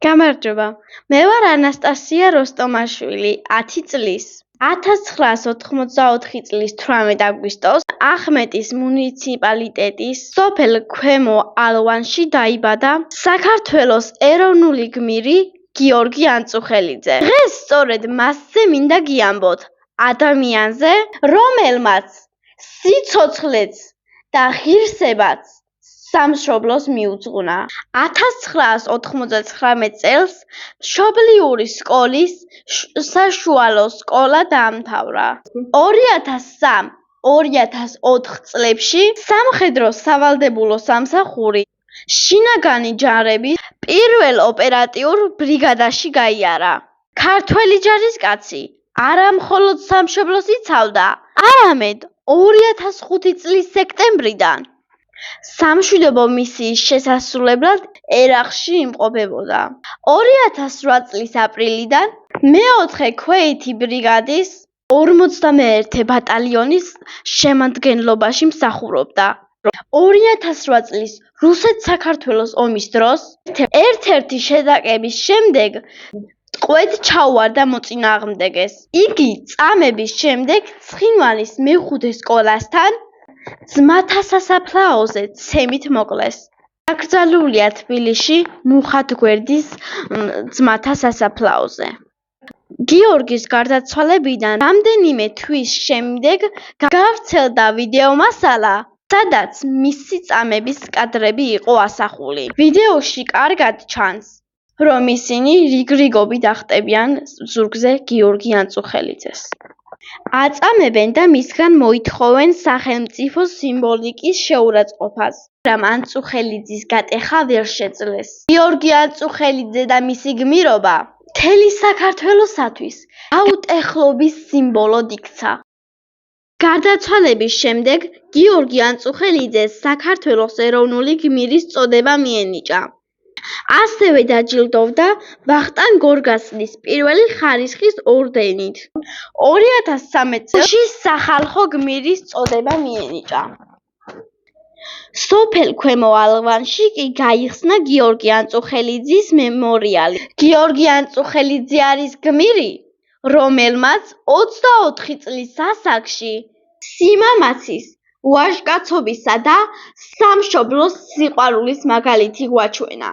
გამარჯობა. მე ვარ ანასტასია როსტომაშვილი, 10 წლის. 1984 წლის 18 აგვისტოს ახმეტის მუნიციპალიტეტის სოფელ ქვემო ალვანში დაიბადა საქართველოს ეროვნული გმირი გიორგი ანწუხელიძე. დღეს სწორედ მასზე მინდა გიამბოთ, ადამიანზე, რომელმაც სიცოცხლეც და ღირსებაც სამშობლოს მიუძღვნა. 1999 წელს მშობლიური სკოლის საშუალო სკოლა დაამთავრა. 2003-2004 წლებში სამხედრო სავალდებულო სამსახური შინაგანი ჯარების პირველ ოპერატიულ ბრიგადაში გაიარა. ქართველი ჯარისკაცი არა მხოლოდ სამშობლოს იცავდა, არამედ 2005 წლის სექტემბრიდან სამშვიდობო მისიის შესასრულებლად ერაყში იმყოფებოდა. 2008 წლის აპრილიდან მეოთხე ქვეითი ბრიგადის 51 ბატალიონის შემადგენლობაში მსახურობდა. 2008 წლის რუსეთ-საქართველოს ომის დროს ერთ-ერთი შეტაკების შემდეგ ტყვედ ჩაუვარდა მოწინააღმდეგეს. იგი წამების შემდეგ ცხინვალის მეხუთე სკოლასთან ძმათა სასაფლაოზე ცემით მოკლეს. დაკრძალულია თბილისში მუხად გვერდის ძმათა სასაფლაოზე. გიორგის გარდაცვალებიდან რამდენიმე თვის შემდეგ გავრცელდა ვიდეომასალა, სადაც მისი წამების კადრები იყო ასახული. ვიდეოში კარგად ჩანს, რომ ისინი რიგრიგობით ახტებიან ზურგზე გიორგი ანწუხელიძეს. აწამებენ და მისგან მოითხოვენ სახელმწიფო სიმბოლიკის შეურაცხყოფას, მაგრამ ანწუხელიძის გატეხა ვერ შეძლეს. გიორგი ანწუხელიძე და მისი გმირობა მთელი საქართველოსათვის აუტეხლობის სიმბოლოდ იქცა. გარდაცვალების შემდეგ გიორგი ანწუხელიძეს საქართველოს ეროვნული გმირის წოდება მიენიჭა. ასევე დაჯილდოვდა ვახტანგ გორგასლის პირველი ხარისხის ორდენით. 2013 წელს სახალხო გმირის წოდება მიენიჭა. სოფელ ქვემო ალვანში კი გაიხსნა გიორგი ანწუხელიძის მემორიალი. გიორგი ანწუხელიძე არის გმირი, რომელმაც 24 წლის ასაკში სიმამაცის, ვაჟკაცობისა და სამშობლოს სიყვარულის მაგალითი გვაჩვენა.